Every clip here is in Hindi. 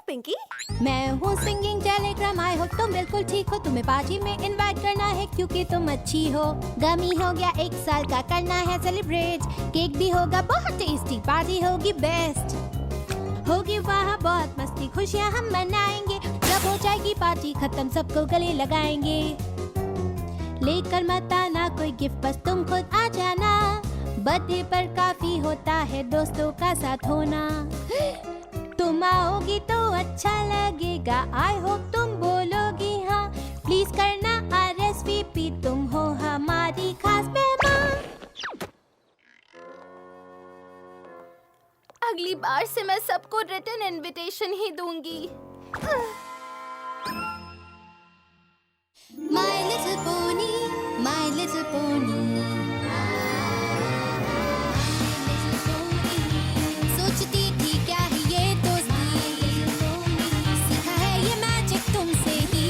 पिंकी, मैं हूँ सिंगिंग टेलीग्राम। आई होप तुम बिल्कुल ठीक हो। तुम्हें पार्टी में इनवाइट करना है क्योंकि तुम अच्छी हो। गमी हो गया 1 साल का, करना है सेलिब्रेट। केक भी होगा बहुत टेस्टी, पार्टी होगी बेस्ट। होगी वहाँ बहुत मस्ती, खुशियाँ हम मनाएंगे। जब हो जाएगी पार्टी खत्म, सबको गले लगाएंगे। लेकर मत आना कोई गिफ्ट, बस तुम खुद आ जाना। बर्थडे पर काफी होता है दोस्तों का साथ होना। तुम आओगी तो अच्छा लगेगा। आई होप तुम बोलोगी हाँ। प्लीज करना RSVP, तुम हो हमारी खास मेहमान। अगली बार से मैं सबको रिटन इनविटेशन ही दूंगी। My little pony, my little pony. सोचती थी क्या है ये दोस्ती, सीखा है ये मैजिक तुमसे ही।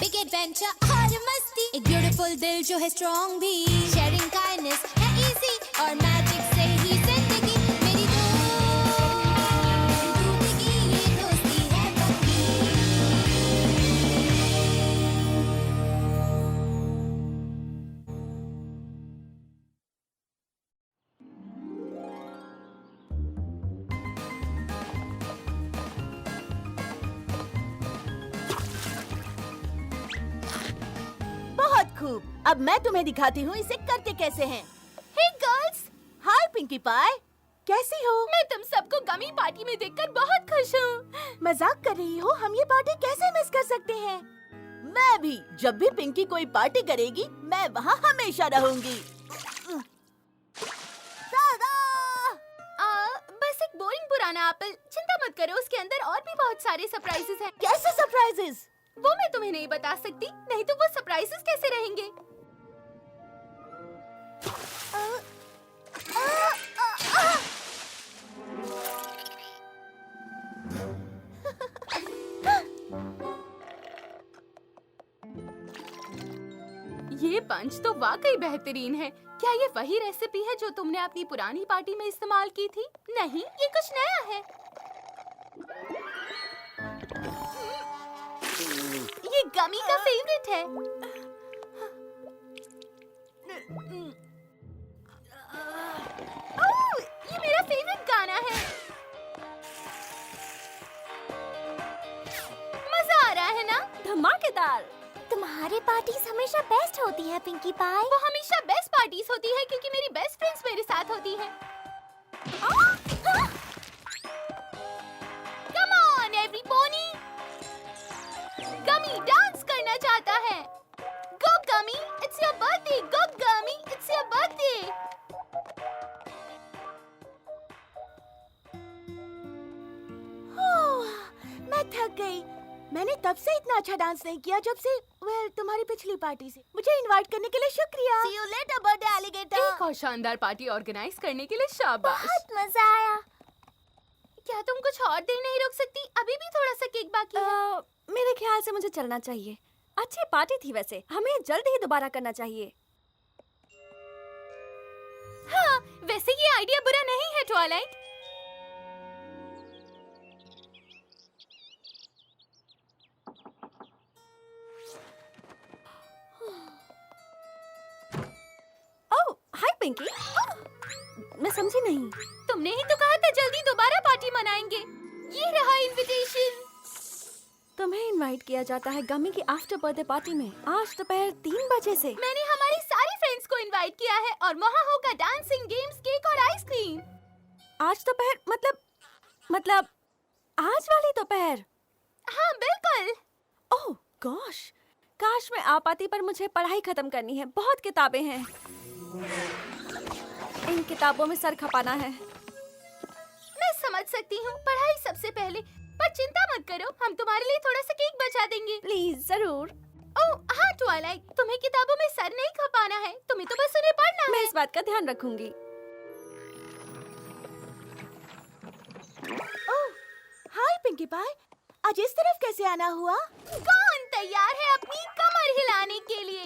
बिग एडवेंचर और मस्ती, एक ब्यूटीफुल दिल जो है स्ट्रॉन्ग भी। शेयरिंग काइंडनेस है इजी, और मैजिक से ही जिंदगी मेरी जिंदगी ये दोस्ती है पक्की। बहुत खूब। अब मैं तुम्हें दिखाती हूँ इसे करते कैसे हैं। हे गर्ल्स, हाय पिंकी पाई, कैसी हो? मैं तुम सबको गमी पार्टी में देखकर बहुत खुश हूँ। मजाक कर रही हो? हम ये पार्टी कैसे मिस कर सकते हैं? मैं भी। जब भी पिंकी कोई पार्टी करेगी, मैं वहाँ हमेशा रहूंगी। बस एक बोरिंग पुराना एप्पल। चिंता मत करो, उसके अंदर और भी बहुत सारे सरप्राइजेस हैं। कैसे सरप्राइजेस? वो मैं तुम्हें नहीं बता सकती, नहीं तो वो सरप्राइजेस कैसे रहेंगे। ये पंच तो वाकई बेहतरीन है। क्या ये वही रेसिपी है जो तुमने अपनी पुरानी पार्टी में इस्तेमाल की थी? नहीं, ये कुछ नया है। ये गमी का फेवरेट है। ओह, ये मेरा फेवरेट गाना है। मजा आ रहा है ना? धमाकेदार। तुम्हारी पार्टीज हमेशा बेस्ट होती है पिंकी पाई। वो हमेशा बेस्ट पार्टीज होती है क्योंकि मेरी बेस्ट फ्रेंड्स मेरे साथ होती हैं। Come on everybody! Gummy dance करना चाहता है। Go gummy, it's your birthday. Go gummy, it's your birthday. मैं थक गई। मैंने तब से इतना अच्छा डांस नहीं किया जब से तुम्हारी पिछली पार्टी से। मुझे इनवाइट करने के लिए शुक्रिया। See you later, birthday alligator. एक और शानदार पार्टी ऑर्गेनाइज करने के लिए शाबाश। बहुत मजा आया। क्या तुम कुछ और देर नहीं रुक सकती? अभी भी थोड़ा सा केक बाकी है। मेरे ख्याल से मुझे चलना चाहिए। अच्छी पार्टी थी वैसे, हमें जल्द ही दोबारा करना चाहिए। हाँ, वैसे ये आइडिया बुरा नहीं है ट्वाइलाइट। ओह, हाय पिंकी। मैं समझी नहीं। तुमने ही तो कहा था जल्दी दोबारा पार्टी मनाएंगे। ये रहा इनविटेशन। तुम्हें इनवाइट किया जाता है गमी की आफ्टर बर्थडे पार्टी में आज दोपहर 3 बजे से। मैंने हमारी सारी फ्रेंड्स को इनवाइट किया है और वहाँ होगा डांसिंग, गेम्स, केक और आइसक्रीम। आज दोपहर मतलब आज वाली दोपहर? हाँ बिल्कुल। ओह गॉश, काश मैं आ पाती, पर मुझे पढ़ाई खत्म करनी है। बहुत किताबें हैं, इन किताबों में सर खपाना है। मैं समझ सकती हूँ, पढ़ाई सबसे पहले। पर चिंता मत करो, हम तुम्हारे लिए थोड़ा सा केक बचा देंगे। प्लीज, जरूर। ओह हाँ ट्वाइलाइट, तुम्हें किताबों में सर नहीं खपाना है, तुम्हें तो बस उन्हें पढ़ना मैं है। इस बात का ध्यान रखूंगी। ओह, हाय पिंकी पाई। आज इस तरफ कैसे आना हुआ? कौन तैयार है अपनी कमर हिलाने के लिए?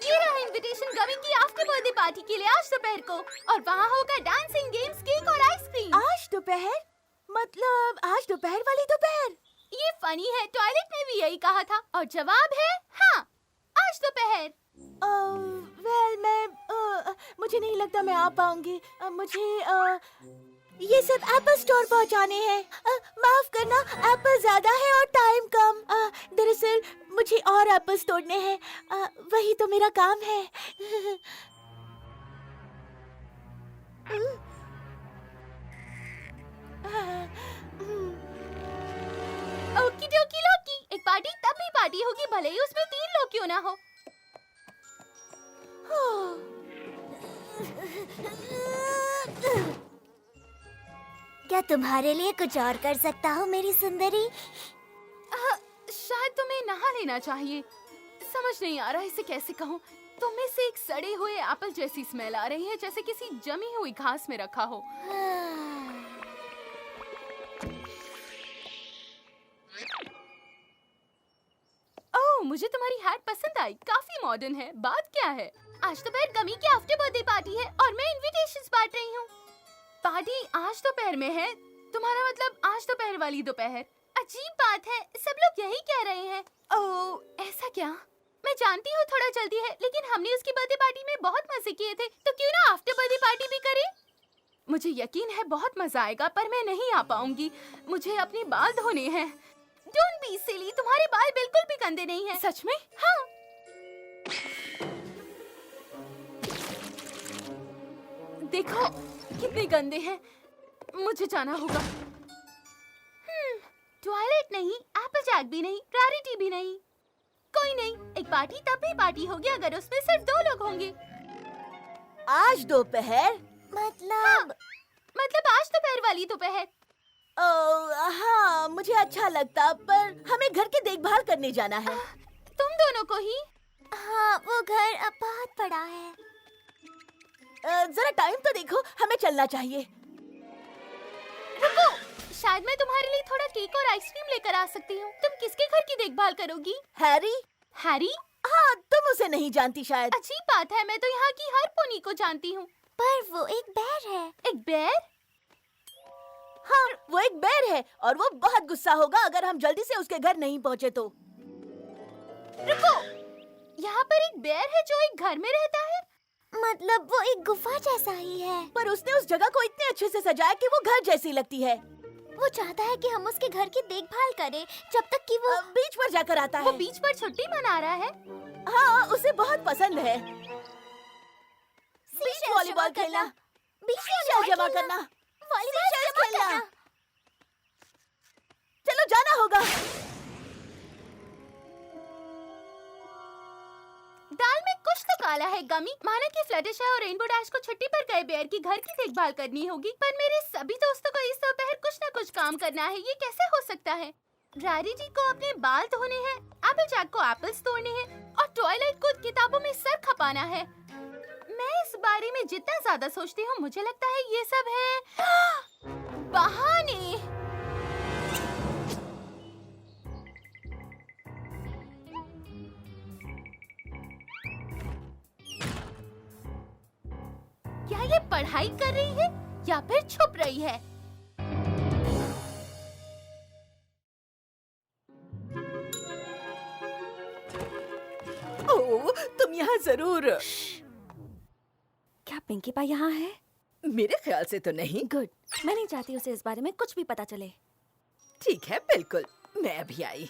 ये रहा इनविटेशन गमी की आफ्टर बर्थडे पार्टी के लिए आज दोपहर को, और वहाँ होगा डांसिंग, गेम्स, केक और आइसक्रीम। आज दोपहर? मतलब आज दोपहर वाली दोपहर? ये फनी है, टॉयलेट ने भी यही कहा था, और जवाब है हाँ, आज दोपहर। मुझे नहीं लगता मैं आ पाऊंगी। मुझे ये सब एप्पल स्टोर पहुंचाने हैं। माफ करना, एप्पल ज्यादा है और टाइम कम। दरअसल मुझे और एप्पल्स तोड़ने हैं। वही तो मेरा काम है। ओकी डोकी लोकी, एक पार्टी तब भी पार्टी होगी भले ही उसमें 3 लोग क्यों ना हो। क्या तुम्हारे लिए कुछ और कर सकता हूँ मेरी सुंदरी? शायद तुम्हें नहा लेना चाहिए। समझ नहीं आ रहा इसे कैसे कहूँ। तुम में से एक सड़े हुए एप्पल जैसी स्मेल आ रही है, जैसे किसी जमी हुई घास में रखा हो। ओह, मुझे तुम्हारी हैट पसंद आई, काफी मॉडर्न है। बात क्या है? आज दोपहर गमी की आफ्टर बर्थडे पार्टी है और मैं इनविटेशंस बांट रही हूँ। पार्टी आज दोपहर में है? तुम्हारा मतलब आज दोपहर वाली दोपहर? अजीब बात है, सब लोग यही कह रहे हैं। ओह, ऐसा क्या? मैं जानती हूँ थोड़ा जल्दी है, लेकिन हमने उसकी बर्थडे पार्टी में बहुत मजे किए थे, तो क्यों ना आफ्टर बर्थडे पार्टी भी करें? मुझे यकीन है बहुत मजा आएगा, पर मैं नहीं आ पाऊंगी। मुझे अपने बाल धोने हैं। डोंट बी सिली, तुम्हारे बाल बिल्कुल भी गंदे नहीं हैं। सच में? हाँ। देखो कितने गंदे हैं। मुझे जाना होगा। टॉयलेट नहीं, एप्पल जैक भी नहीं, रैरिटी भी नहीं। कोई नहीं, एक पार्टी तब भी पार्टी होगी अगर उसमें सिर्फ 2 लोग होंगे। आज दोपहर? मतलब आज दोपहर वाली दोपहर। हाँ, मुझे अच्छा लगता, पर हमें घर की देखभाल करने जाना है। तुम दोनों को ही? हाँ, वो घर अब बहुत बड़ा है। जरा टाइम तो देखो, हमें चलना चाहिए। रुको, शायद मैं तुम्हारे लिए थोड़ा केक और आइसक्रीम लेकर आ सकती हूँ। तुम किसके घर की देखभाल करोगी? हैरी? हैरी? हाँ, तुम उसे नहीं जानती शायद। अजीब बात है, मैं तो यहाँ की हर पोनी को जानती हूँ। पर वो एक बेर है। एक बेर? हाँ, वो एक बेर है और वो बहुत गुस्सा होगा अगर हम जल्दी से उसके घर नहीं पहुँचे तो। रुको, यहाँ पर एक बेर है जो एक घर में रहता है? मतलब वो एक गुफा जैसा ही है। पर उसने उस जगह को इतने अच्छे से सजाया कि वो घर जैसी लगती है। वो चाहता है कि हम उसके घर की देखभाल करें जब तक कि वो बीच पर जाकर आता वो है। बीच पर छुट्टी मना रहा है? हाँ, उसे बहुत पसंद है। बीच Seashells वॉलीबॉल जमा खेलना, Seashells जमा करना, वॉलीबॉल Seashells जमा खेलना। करना। चलो जाना होगा। दाल में कुछ तो काला है गमी। माना कि फ्लटरशाई और रेनबो डैश को छुट्टी पर गए बेर की घर की देखभाल करनी होगी, पर मेरे सभी दोस्तों को इस दोपहर कुछ न कुछ काम करना है। ये कैसे हो सकता है? रैरिटी को अपने बाल धोने हैं, एप्पल जैक को एप्पल्स तोड़ने हैं और टॉयलेट को किताबों में सर खपाना है। मैं इस बारे में जितना ज्यादा सोचती हूँ, मुझे लगता है ये सब है बहाने। क्या ये पढ़ाई कर रही है या फिर छुप रही है? ओह, तुम यहाँ जरूर। क्या पिंकी पाई यहाँ है? मेरे ख्याल से तो नहीं। गुड, मैं नहीं चाहती उसे इस बारे में कुछ भी पता चले। ठीक है, बिल्कुल, मैं अभी आई।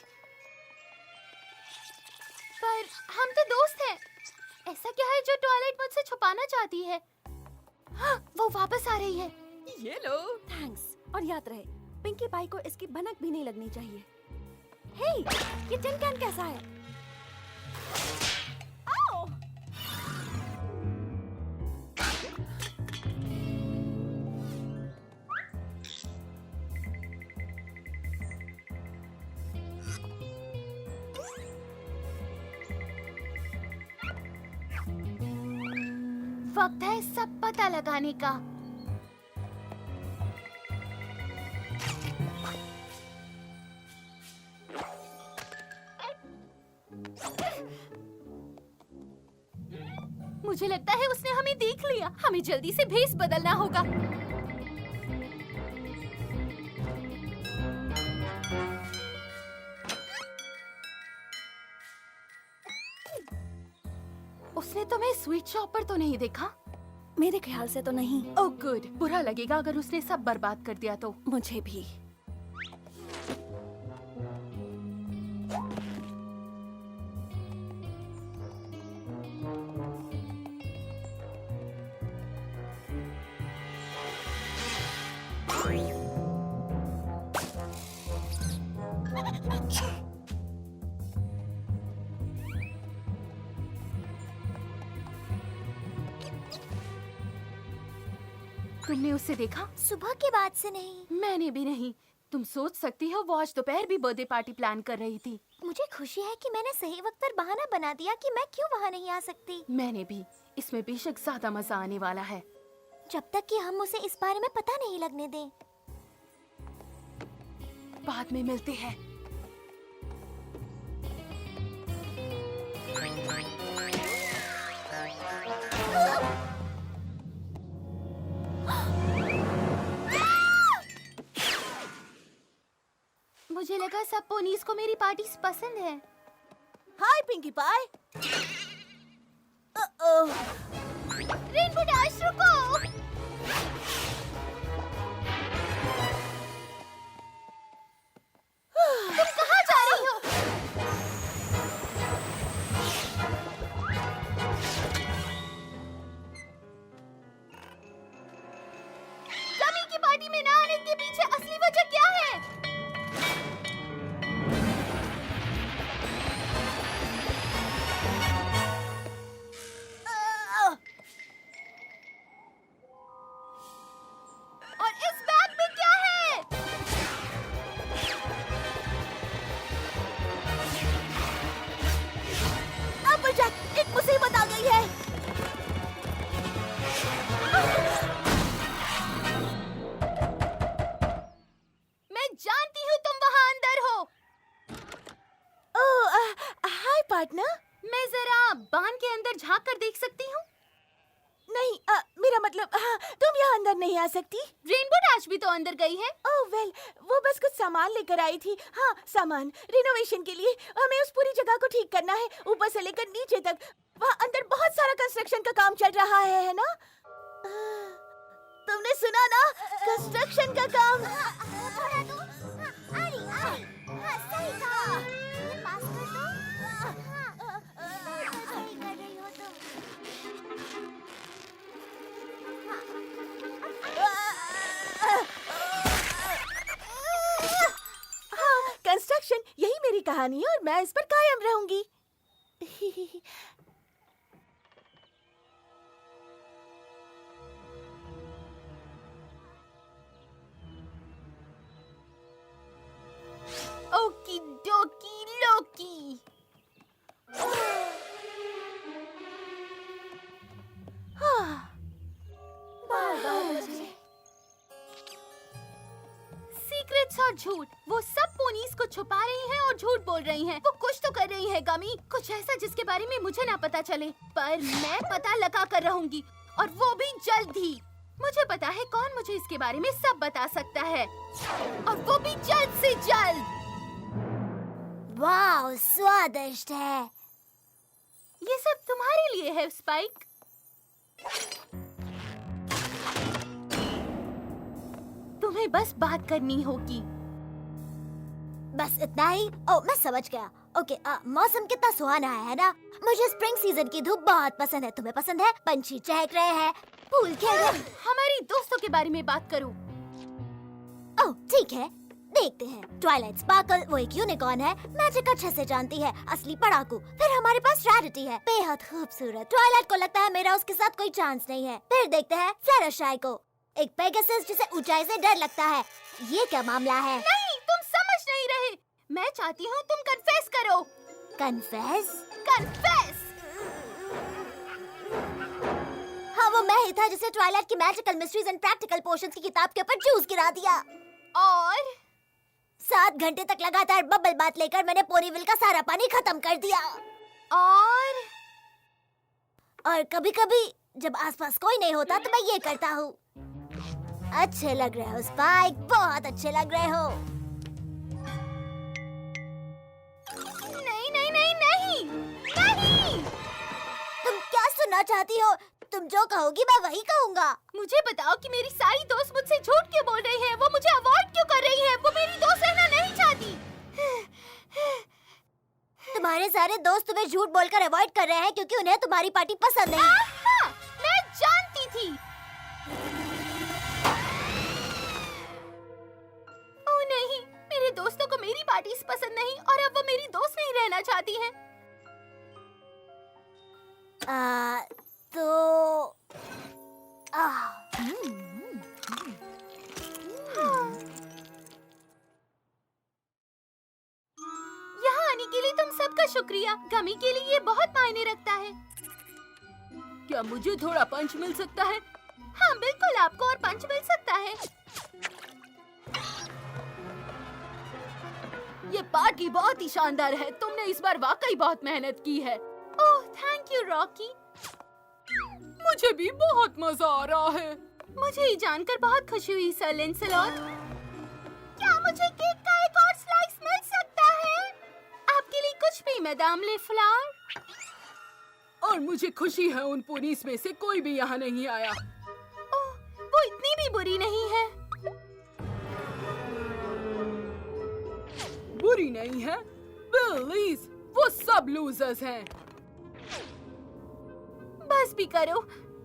पर हम तो दोस्त हैं। ऐसा क्या है जो टॉयलेट मुझसे छुपाना चाहती है? हाँ, वो वापस आ रही है। ये लो। थैंक्स। और याद रहे, पिंकी पाई को इसकी भनक भी नहीं लगनी चाहिए। हे, ये टिन कैन कैसा है? आओ! वक्त है सब पता लगाने का। मुझे लगता है उसने हमें देख लिया। हमें जल्दी से भेस बदलना होगा। उसने तुम्हें स्वीट शॉप पर तो नहीं देखा? मेरे ख्याल से तो नहीं। Oh good. बुरा लगेगा अगर उसने सब बर्बाद कर दिया तो। मुझे भी। तुमने उसे देखा? सुबह के बाद से नहीं। मैंने भी नहीं। तुम सोच सकती हो वो आज दोपहर भी बर्थडे पार्टी प्लान कर रही थी। मुझे खुशी है कि मैंने सही वक्त पर बहाना बना दिया कि मैं क्यों वहाँ नहीं आ सकती। मैंने भी। इसमें बेशक ज्यादा मजा आने वाला है। जब तक कि हम उसे इस बारे में पता नहीं लगने दें। बाद में मिलते हैं। मुझे लगा सब पोनीज को मेरी पार्टी पसंद है। हाय पिंकी पाई। रेनबो डैश रुको। तुम कहाँ जा रही हो? गमी की पार्टी में ना आने के पीछे असली वजह क्या है? और इस बैग में क्या है? एपलजैक, एक मुसीबत आ गई है। मैं जानती हूँ तुम वहाँ अंदर हो। हाय पार्टनर। मैं जरा बान के अंदर झांक कर देख सकती हूँ? नहीं, मेरा मतलब तुम यहाँ अंदर नहीं आ सकती। रेनबो डैश भी तो अंदर गई है। ओह वेल, वो बस कुछ सामान लेकर आई थी। हाँ, सामान रिनोवेशन के लिए। हमें उस पूरी जगह को ठीक करना है, ऊपर से लेकर नीचे तक। वहाँ अंदर बहुत सारा कंस्ट्रक्शन का काम चल रहा है ना? तुमने सुना ना, कंस्ट्रक्शन का काम। कंस्ट्रक्शन, यही मेरी कहानी है और मैं इस पर कायम रहूंगी। ओकी डोकी लोकी। सीक्रेट्स और झूठ, वो सब पोनीज को छुपा रही हैं और झूठ बोल रही हैं। वो कुछ तो कर रही है गमी, कुछ ऐसा जिसके बारे में मुझे ना पता चले। पर मैं पता लगा कर रहूंगी, और वो भी जल्द ही। मुझे पता है कौन मुझे इसके बारे में सब बता सकता है, और वो भी जल्द से जल्द। वाह, स्वादिष्ट है। ये सब तुम्हारे लिए है स्पाइक। तुम्हें बस बात करनी होगी। बस इतना ही? ओह, मैं समझ गया। ओके, मौसम कितना सुहाना है ना? मुझे स्प्रिंग सीजन की धूप बहुत पसंद है। तुम्हें पसंद है? पंछी चहक रहे हैं, फूल खेल रहे हैं। हमारी दोस्तों के बारे में बात करो। ओह ठीक है, देखते हैं। ट्वाइलाइट स्पार्कल, वो एक यूनिकॉर्न है, मैजिक अच्छे से जानती है, असली पढ़ाकू। फिर हमारे पास रैरिटी है, बेहद खूबसूरत। ट्वाइलाइट को लगता है मेरा उसके साथ कोई चांस नहीं है। फिर देखते हैं फ्लैटरशाई को, एक पेगासस जिसे ऊंचाई से डर लगता है। ये क्या मामला है? नहीं, तुम समझ नहीं रहे। मैं चाहती हूँ तुम कन्फेस करो। कन्फेस? कन्फेस। हाँ, वो मैं ही था जिसे ट्वाइलाइट की magical mysteries and practical potions की किताब के ऊपर जूस गिरा दिया। और 7 घंटे तक लगातार बबल बात लेकर मैंने पोनीविल का सारा पानी खत्म कर दिया। और और कभी-कभी जब आसपास कोई नहीं होता तो मैं ये करता हूँ। अच्छे लग रहे हो स्पाइक, बहुत अच्छे लग रहे हो। नहीं नहीं नहीं नहीं नहीं। तुम क्या सुनना चाहती हो? तुम जो कहोगी मैं वही कहूँगा। मुझे बताओ कि मेरी सारी दोस्त मुझसे झूठ क्यों बोल रही है? वो मुझे अवॉइड क्यों कर रही है? वो मेरी दोस्त रहना नहीं चाहती। तुम्हारे सारे दोस्त तुम्हें झूठ बोलकर अवॉइड कर रहे हैं क्योंकि उन्हें तुम्हारी पार्टी पसंद नहीं। हाँ, मैं जानती थी। ओह नहीं, मेरे दोस्तों को मेरी पार्टी पसंद नहीं और अब वो मेरी दोस्त नहीं रहना चाहती हैं। तो यहाँ आने के लिए तुम सबका शुक्रिया। गमी के लिए ये बहुत मायने रखता है। क्या मुझे थोड़ा पंच मिल सकता है? हाँ बिल्कुल, आपको और पंच मिल सकता है। ये पार्टी बहुत ही शानदार है। तुमने इस बार वाकई बहुत मेहनत की है। Oh thank you Rocky. मुझे भी बहुत मजा आ रहा है। मुझे ये जानकर बहुत खुशी हुई सर लैंसलॉट। क्या मुझे केक का एक और स्लाइस मिल सकता है? आपके लिए कुछ भी मैडम ले फ्लावर। और मुझे खुशी है उन पुलिस में से कोई भी यहाँ नहीं आया। ओह, वो इतनी भी बुरी नहीं है। बुरी नहीं है? प्लीज, वो सब लूजर्स हैं। बस भी करो।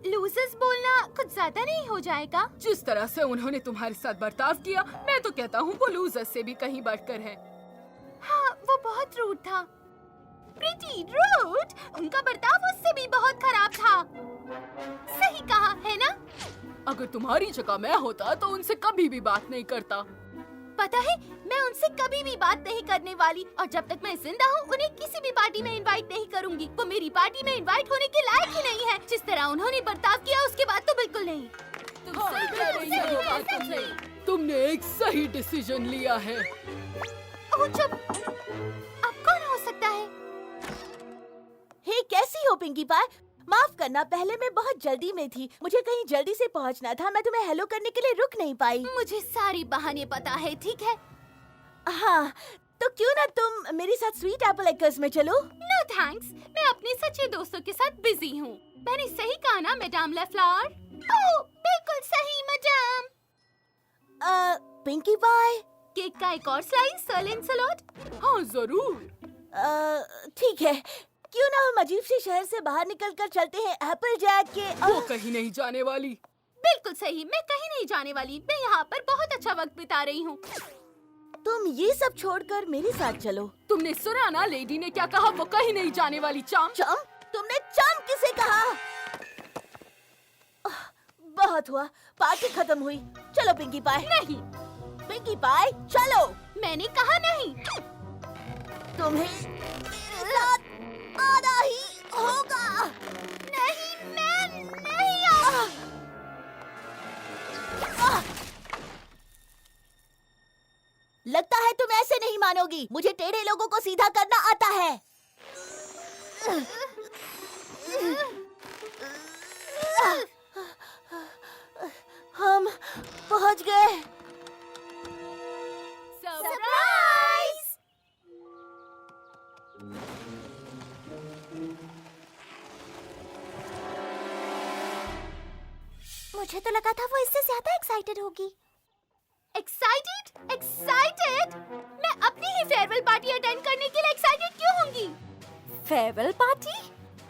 लूजर्स बोलना कुछ ज्यादा नहीं हो जाएगा? जिस तरह से उन्होंने तुम्हारे साथ बर्ताव किया, मैं तो कहता हूँ वो लूजर्स से भी कहीं बढ़कर है। हाँ, वो बहुत रूड था। Pretty rude? उनका बर्ताव उससे भी बहुत खराब था। सही कहा है ना? अगर तुम्हारी जगह मैं होता तो उनसे कभी भी बात नहीं करता। पता है, मैं उनसे कभी भी बात नहीं करने वाली और जब तक मैं जिंदा हूँ उन्हें किसी भी पार्टी में इनवाइट नहीं करूँगी। वो मेरी पार्टी में इनवाइट होने के लायक ही नहीं है। जिस तरह उन्होंने बर्ताव किया उसके बाद तो बिल्कुल नहीं। तुमने एक सही डिसीजन लिया है। ओह चुप। अब कौन हो सकता है? हे, कैसी हो पिंकी पाई? माफ करना, पहले मैं बहुत जल्दी में थी। मुझे कहीं जल्दी से पहुंचना था। मैं तुम्हें हेलो करने के लिए रुक नहीं पाई। मुझे सारी बहाने पता है, ठीक है? हाँ, तो क्यों ना तुम मेरे साथ स्वीट एप्पल एक्कर्स में चलो? नो थैंक्स, मैं अपने सच्चे दोस्तों के साथ बिजी हूँ। मैंने सही कहा ना मैडम लेफ्लावर? ओह, बिल्कुल सही मैडम। पिंकी पाई, केक का एक और स्लाइस सर लैंसलॉट? हाँ जरूर। ठीक है। क्यों ना हम अजीब से शहर से बाहर निकलकर चलते हैं एप्पल जैक के। वो कहीं नहीं जाने वाली। बिल्कुल सही, मैं कहीं नहीं जाने वाली। मैं यहाँ पर बहुत अच्छा वक्त बिता रही हूँ। तुम ये सब छोड़कर मेरे साथ चलो। तुमने सुना ना लेडी ने क्या कहा? वो कहीं नहीं जाने वाली। चाम चम? तुमने चम किसे कहा? बहुत हुआ, पार्टी खत्म हुई। चलो पिंकी पाई। नहीं, पिंकी पाई चलो। मैंने कहा नहीं। तुम्हें मेरे साथ आना ही होगा। नहीं, मैं नहीं लगता है तुम ऐसे नहीं मानोगी। मुझे टेढ़े लोगों को सीधा करना आता है। हम पहुंच गए। सरप्राइज! मुझे तो लगा था वो इससे ज्यादा एक्साइटेड होगी। एक्साइटेड? एक्साइटेड? मैं अपनी ही फेयरवेल पार्टी अटेंड करने के लिए एक्साइटेड क्यों होंगी? Farewell party?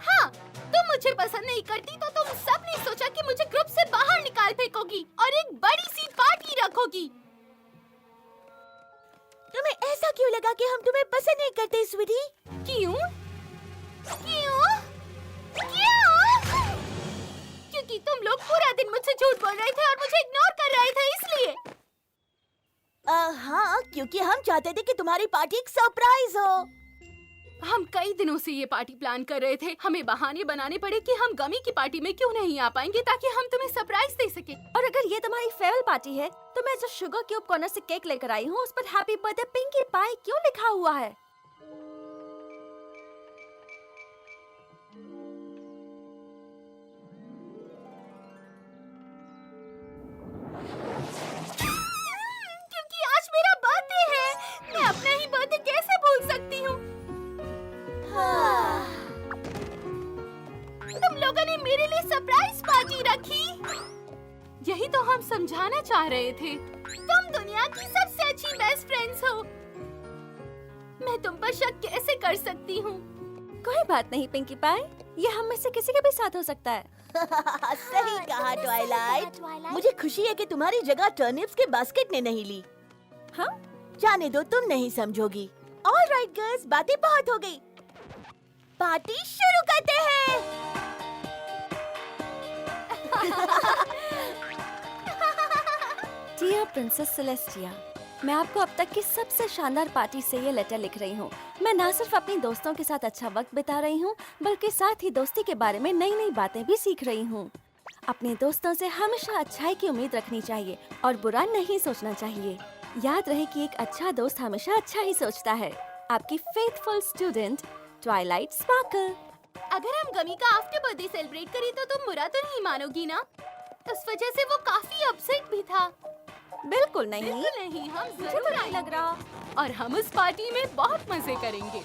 हाँ, तुम मुझे पसंद नहीं करती तो तुम सब ने सोचा कि मुझे ग्रुप से बाहर निकाल फेंकोगी और एक बड़ी सी पार्टी रखोगी। तुम्हें ऐसा क्यों लगा कि हम तुम्हें पसंद नहीं करते स्वीटी? क्यों? क्यों? क्यों? क्योंकि तुम लोग पूरा दिन मुझसे झूठ बोल रहे थे और मुझे इग्नोर कर रहे थे, इसलिए। हाँ, क्योंकि हम चाहते थे कि तुम्हारी पार्टी एक सरप्राइज हो। हम कई दिनों से ये पार्टी प्लान कर रहे थे। हमें बहाने बनाने पड़े कि हम गमी की पार्टी में क्यों नहीं आ पाएंगे ताकि हम तुम्हें सरप्राइज दे सके। और अगर ये तुम्हारी फेयरवेल पार्टी है तो मैं जो शुगर क्यूब कॉर्नर से केक लेकर आई हूँ उस पर हैप्पी बर्थडे पिंकी पाई क्यों लिखा हुआ है? चाह रहे थे। तुम दुनिया की सबसे अच्छी बेस्ट फ्रेंड्स हो। मैं तुम पर शक कैसे कर सकती हूँ? कोई बात नहीं पिंकी पाई, ये हम में से किसी के भी साथ हो सकता है। सही कहा ट्वाइलाइट। मुझे खुशी है कि तुम्हारी जगह टर्निप्स के बास्केट ने नहीं ली। हाँ? जाने दो, तुम नहीं समझोगी। ऑल राइट गर्ल्स, बातें बहुत हो गई। पार्टी शुरू करते हैं। डियर प्रिंसेस सेलेस्टिया, मैं आपको अब तक की सबसे शानदार पार्टी से ये लेटर लिख रही हूँ। मैं ना सिर्फ अपनी दोस्तों के साथ अच्छा वक्त बिता रही हूँ, बल्कि साथ ही दोस्ती के बारे में नई नई बातें भी सीख रही हूँ। अपने दोस्तों से हमेशा अच्छाई की उम्मीद रखनी चाहिए और बुरा नहीं सोचना चाहिए। याद रहे कि एक अच्छा दोस्त हमेशा अच्छा ही सोचता है। आपकी फेथफुल स्टूडेंट ट्वाइलाइट स्पार्कल। अगर हम गमी का आफ्टर बर्थडे सेलिब्रेट करें तो तुम बुरा तो नहीं मानोगी ना? उस वजह से वो काफी अपसेट भी था। बिल्कुल नहीं, बिल्कुल नहीं, हम मुझे जरूर तो नहीं लग रहा। और हम उस पार्टी में बहुत मजे करेंगे।